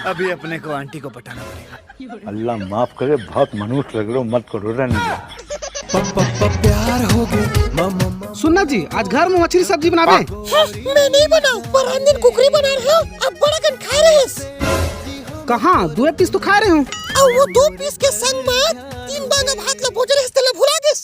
अभी अपने को आंटी को पटाना पड़ेगा। अल्लाह माफ करे, बहुत मनुष्य लग रहे हो, मत करो रहने दो। प्यार हो गया। सुनना जी, आज घर में मछली सब्जी बना रहे। मैं नहीं बनाऊं, पर हम दिन कुकरी बना रहे हो। अब बड़ा कन खा रहे हैं। कहाँ 2 पीस तो खा रहे हूँ। और वो 2 पीस के संग में 3 बांगा भात ला भोजन है, तले भुला गेस।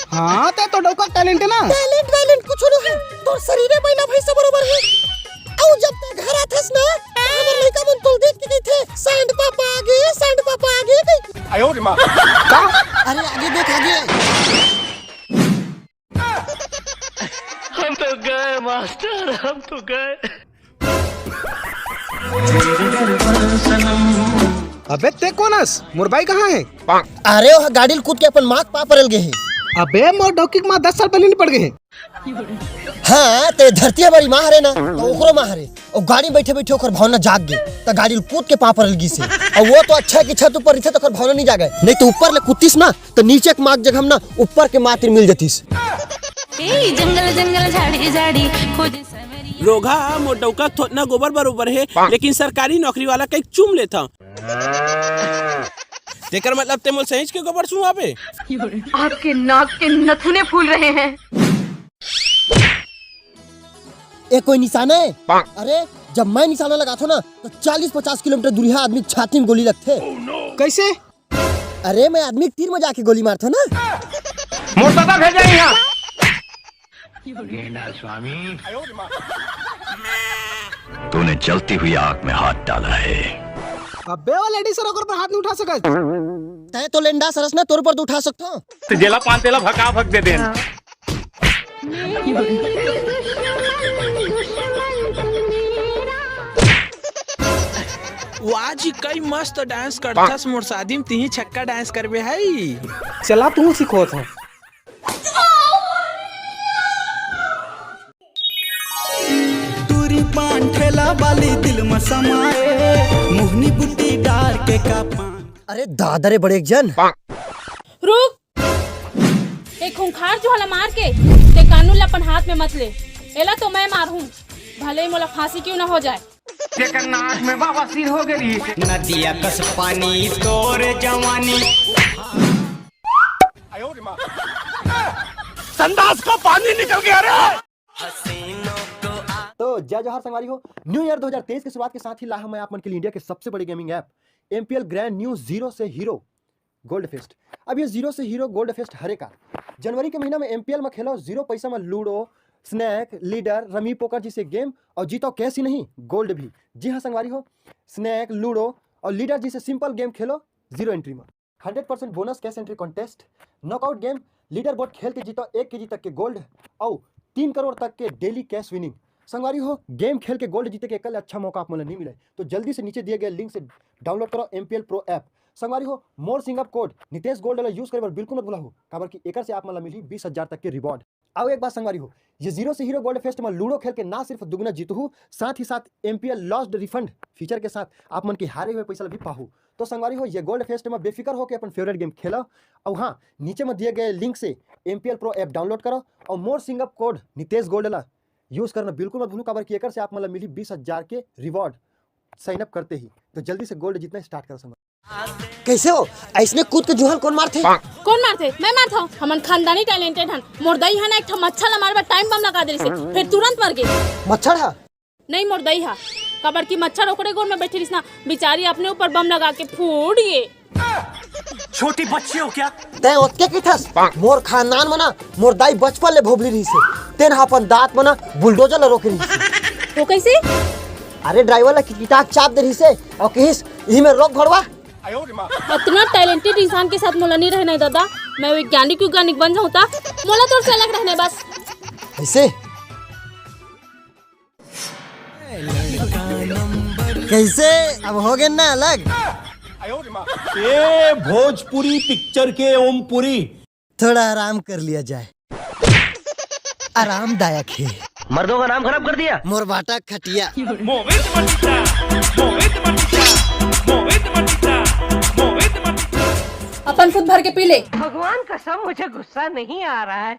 हाँ तो डौका टैलेंट है ना। टैलेंट कुछ नहीं है, तो शरीर में महिला भैंसा बरोबर है। और जब तक घर आथस ना, हमारे लड़का मन तो देख के गए थे, सांड पापा आ गए। आयो रे माँ। अरे आगे देख आगे। हम तो गए मास्टर, हम तो गए। अबे ते कोनस मुरबाई कहाँ है? अरे वो गाड़ी कूद के अपन माँ के पापा रल गए हैं। अबे मोर डौकी माँ 10 साल पहले नहीं पड़ गए हैं। हाँ ते धरती हमारी माँ हरे ना, तो ओकरो माँ हरे। और गाड़ी बैठे बैठे ओकर भावना जाग गई, तो गाड़ी कूद के पापा रल गई से। और वो तो अच्छा है कि छत ऊपर रही तो ओकर भावना नहीं जागे, नहीं तो ऊपर ले कुत्तीस ना, तो नीचे के माँ जगह हम ना ऊपर के मातिर मिल जतीस। जंगल जंगल झाड़ी झाड़ी खोजे सवेरी। रोगा मोटौका थोतना गोबर बरोबर है, लेकिन सरकारी नौकरी वाला कई चुम लेता। तेकर मतलब ते मोल सहेज के गोबर छुआ पे। आपके नाक के नथुने फूल रहे हैं। ये कोई निशाना है? अरे जब मैं निशाना लगा था ना, तो 40-50 किलोमीटर दूरी है आदमी छाती में गोली लगते। कैसे? अरे मैं आदमी तीर में जाके गोली मारता ना। मोटा भेजा यहाँ। स्वामी, तूने जलती हुई आग में हाथ डाला है। अबे वो लेडी सर ओकर पर हाथ नहीं उठा सकत। तय तो लेंडा सरस ना तोर पर तो उठा सकता हूँ। तो जेला पान तेला भका भक दे देन। वाह जी, कई मस्त डांस करथस। मोर शादी में तीही छक्का डांस करबे हई। चला तू सिखो था। दूरी पान ठेला वाली दिल में समाए, मुहनी बुट्टी डार के का पान। अरे दादरे बड़े एक जन। रुक, एक खूंखार जो हला मार के ते कानून अपन हाथ में मत ले। एला तो मैं मारूं, भले ही मोला फांसी क्यों ना हो जाए। तेकर नाक में बवासीर हो गई। नदिया कस पानी तोर जवानी। आयो रे माँ। संडास का पानी निकल गया रे। तो जय जोहार संगवारी हो। न्यू ईयर 2023 की शुरुआत के साथ ही लाया मैं आप मन के लिए इंडिया के सबसे बड़े gaming app MPL grand new zero से हीरो गोल्ड फेस्ट। अब ये जीरो से हीरो गोल्ड फेस्ट हरेका जनवरी के महीना में एमपीएल में खेलो 0 पैसा में Ludo, snake, ladder, rummy poker जैसे गेम और जीतो कैश ही नहीं गोल्ड भी। जी हाँ संगवारी हो, स्नैक, लूडो और लीडर जैसे सिंपल गेम खेलो 0 एंट्री में। 100% bonus cash entry contest, knockout game, leader board खेल के जीतो 1 केजी तक के गोल्ड और 3 करोड़ तक के डेली कैश विनिंग। संगवारी हो, गेम खेल के गोल्ड जीते के कल अच्छा मौका आप मुझे नहीं मिले तो जल्दी से नीचे दिए गए लिंक से डाउनलोड करो एमपीएल प्रो ऐप। संगवारी हो, मोर सिंगअप कोड नितेश गोल्ड वाला यूज करे पर बिल्कुल मत भूला हो, काबर की एकर से आप मला मिली 20,000 तक के रिवॉर्ड। आओ एक बात संगवारी हो, ये जीरो से हीरो गोल्ड फेस्ट में लूडो खेल के ना सिर्फ दुगना जीतू हूँ, साथ ही साथ एमपीएल लॉस्ट रिफंड फीचर के साथ आप मन के हारे हुए पैसा भी पाहू। तो संगवारी हो, ये गोल्ड फेस्ट में बेफिक्र हो के अपन फेवरेट गेम खेलो। और हाँ, नीचे में दिए गए लिंक से एमपीएल प्रो ऐप डाउनलोड करो और मोर सिंगअप कोड नितेश गोल्ड वाला यूज करना बिल्कुल मत भूलो, काबर की एकर से आप मतलब मिली 20,000 के रिवॉर्ड साइन अप करते ही। तो जल्दी से गोल्ड जितना स्टार्ट करो संगवारी। कैसे हो ऐसने कूद के जुहल कौन मारते? कौन मारते? मैं मारता हूँ। हमन खानदानी टैलेंटेड हन। मोरदई है ना एक मच्छर हमारे पर टाइम बम लगा दे से फिर तुरंत मर गए। मच्छर है? नहीं मोरदई है, कबर की मच्छर ओकरे गोर में बैठी रही ना, बेचारी अपने ऊपर बम लगा के फूट गए। छोटी बच्ची हो क्या? तै ओतके की थस मोर खानदान मना मोर दाई बचपन ले भोबली रही से तेन अपन दांत मना बुलडोजर ले रोक रही से। वो कैसे? अरे ड्राइवर ला किताब चाप दे रही से और किस ई में रोक भरवा। आयो रे माँ। इतना टैलेंटेड इंसान के साथ मोला नहीं रहना दादा। मैं वैज्ञानिक बन जाऊँ ता मोला तो से अलग रहने बस। ऐसे कैसे अब हो गए ना अलग। आयो रे माँ। ए भोजपुरी पिक्चर के ओमपुरी। थोड़ा आराम कर लिया जाए, आरामदायक है। मर्दों का नाम खराब कर दिया। मोर बाटा खटिया। मोहित मटिया, मोहित मटिया, मोहित मटिया, मोहित मटिया। अपन खुद भर के पी ले। भगवान कसम मुझे गुस्सा नहीं आ रहा है।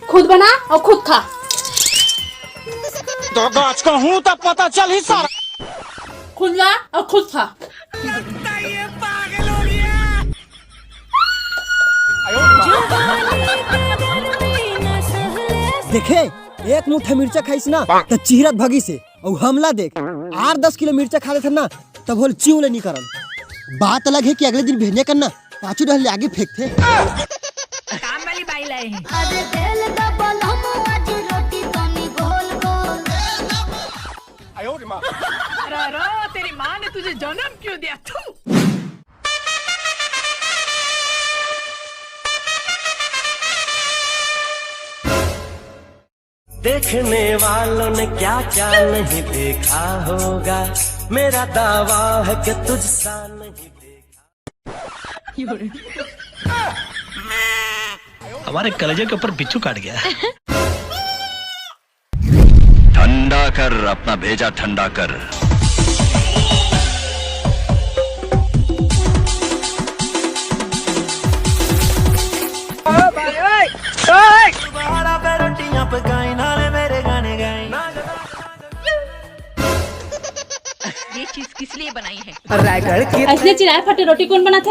खुद बना और खुद खा। तो गाछ का हूँ तब पता चल ही सारा। खुद ला और खुद खा। देखे एक मुट्ठा मिर्चा खाइस ना तो चिहरत भगी से और हमला देख 8-10 किलो मिर्चा खा लेते ना तब बोल चिंवले नहीं करल। बात अलग है कि अगले दिन भेजने करना पाँचों डहल आगे फेंकते। काम वाली बाई लाए हैं। अरे तेल का बलम आज रोटी तनी गोल गोल। तेरी माँ ने तुझे जन्म क्यों दिया? देखने वालों ने क्या क्या नहीं देखा होगा, मेरा दावा है कि तुझसा नहीं देखा। हमारे कलेजे के ऊपर बिच्छू काट गया। ठंडा कर अपना भेजा, ठंडा कर। ये चीज किस लिए बनाई है? ऐसे चिराए फटे रोटी कौन बनाते?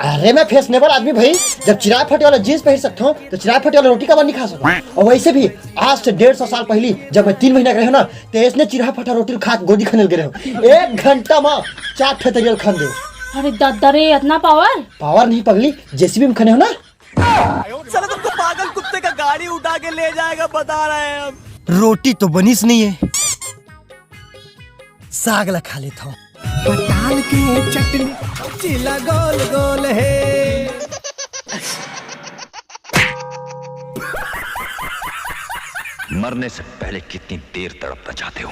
अरे मैं फैशनेबल आदमी भाई, जब चिराग फटे वाला जींस पहन सकता हूँ तो चिराग फटे वाला रोटी का बन नहीं खा सकता। और वैसे भी आज से 150 साल पहले जब मैं 3 महीना का रहा ना तो इसने चिराग फटा रोटी खा गोदी खनेल गिरे हो 1 घंटा में 4 ठेतरियल खान दे। अरे दादा रे, इतना पावर नहीं पगली, जेसीबी में खने हो ना। चलो तुमको पागल कुत्ते का गाड़ी उठा के ले जाएगा, बता रहे हैं हम। रोटी तो बनीस नहीं है, साग ला खा लेता हूँ। पताल के चटनी चिला गोल गोल है। मरने से पहले कितनी देर तड़पना चाहते हो?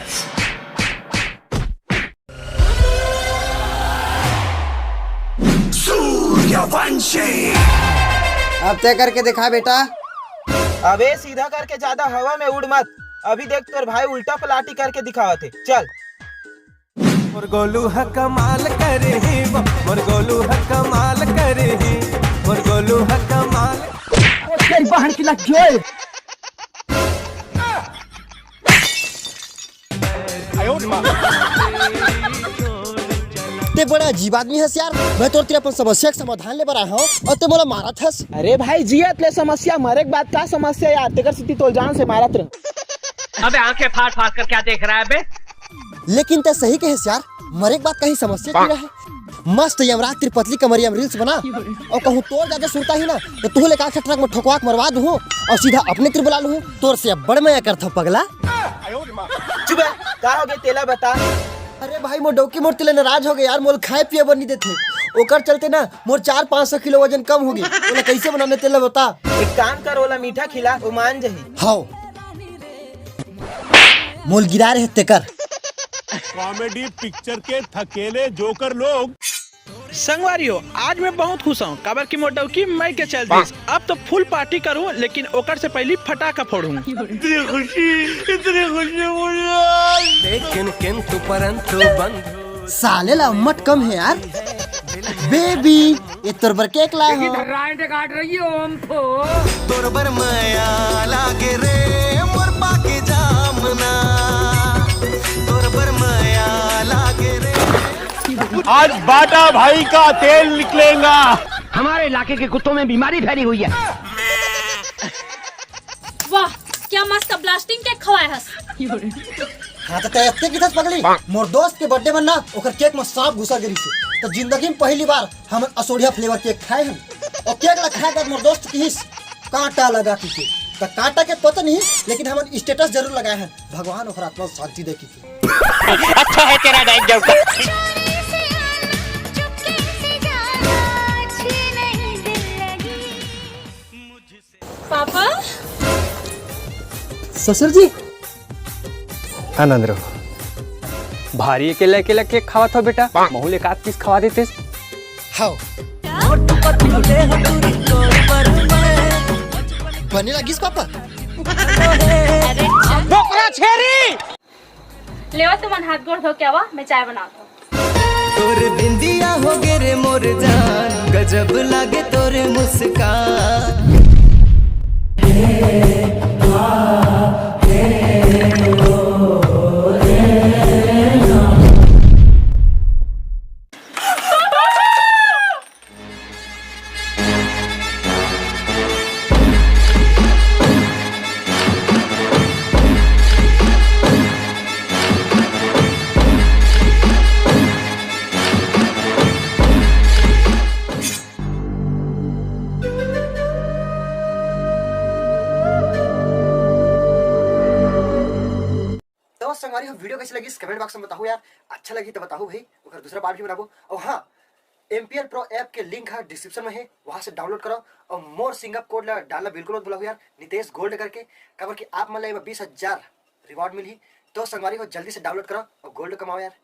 सूर्यवंशी अब तय करके दिखा बेटा। अबे सीधा करके ज्यादा हवा में उड़ मत। अभी देख तोर भाई उल्टा पलाटी करके दिखावा थे। चल। मोर गोलू है कमाल करे ही, मोर गोलू है कमाल करे ही, मोर गोलू है कमाल। तेरी बहन की लग जोए। ते बड़ा अजीब आदमी है यार। मैं तो तेरे अपन समस्या का समाधान ले बरा हूँ और ते मोला मारा था। अरे भाई जियत ले समस्या, मरे के बाद क्या समस्या यार? तेकर सिटी तोल जान से मारत रह। अबे आंखें फाड़ फाड़ कर क्या देख रहा है बे? लेकिन ते सही कहे यार, मरे के बाद कहीं समस्या क्यों है? मस्त यमराज तेरी पतली कमरिया में रील्स बना और कहूँ तोर ज्यादा सुनता ही ना तो तू लेकर ट्रक में ठोकवा के मरवा दूँ और सीधा अपने तिर बुला लूँ। तोर से बड़ मैं करता पगला। चुप है, क्या हो गया तेला बता। अरे भाई मोर डौकी मोर तिले नाराज हो गए यार, मोर खाए पिए बनी देते ओकर चलते ना मोर 400-500 किलो वजन कम हो गई। बोला कैसे बनाने तेला बता। एक काम कर, ओला मीठा खिला, वो मान जही। हाँ मोल गिरा रहे तेकर। कॉमेडी पिक्चर के थकेले जोकर लोग। संगवारियों, आज मैं बहुत खुश हूँ काबर की मोटो की मैं के चल दिस। अब तो फुल पार्टी करूँ लेकिन ओकर से पहले फटाका फोड़ूं। इतनी खुशी मुझे। लेकिन किंतु परंतु बंधु साले ला उम्मत कम है यार। बेबी ये तोर बर केक ला हो। काट रही हो हमको। तोर बर माया लागे रे मोर पाके जामना, तोर बर माया लागे रे। आज बाटा भाई का तेल निकलेगा। हमारे इलाके के कुत्तों में बीमारी फैली हुई है। वाह क्या मस्त ब्लास्टिंग केक खवाया हस। हाँ तो तैयार की थस पगली। मोर दोस्त के बर्थडे में ना ओकर केक में सांप घुसा गिरी से तो जिंदगी में पहली बार हम असोढ़िया फ्लेवर केक खाए हैं। और केक ला खाए बाद मोर दोस्त की कांटा लगा की के तो कांटा के पता नहीं लेकिन हम स्टेटस जरूर लगाए हैं। भगवान ओकर आत्मा शांति दे की। अच्छा है तेरा डाइट जोकर। पापा ससुर जी आनंद रहो। भारी अकेला अकेला केक खावा था बेटा, महूल एक आध पीस खवा देते। हाँ बने लगिस पापा। ले तुम हाथ गोड़ धो के आवा, मैं चाय बनाता हूँ। तोर बिंदिया हो गे रे मोर जान, गजब लागे तोरे मुस्कान। तो संगवारी हो वीडियो कैसी लगी कमेंट बॉक्स में बताओ यार। अच्छा लगी तो बताओ भाई, अगर दूसरा पार्ट भी बनाओ। और हाँ, MPL Pro ऐप के लिंक है डिस्क्रिप्शन में है, वहां से डाउनलोड करो और मोर सिंगअप कोड डालना बिल्कुल मत भूलो यार, नितेश गोल्ड करके, कबर कि आप मतलब 20,000 रिवॉर्ड मिली। तो संगवारी हो जल्दी से डाउनलोड करो और गोल्ड कमाओ यार।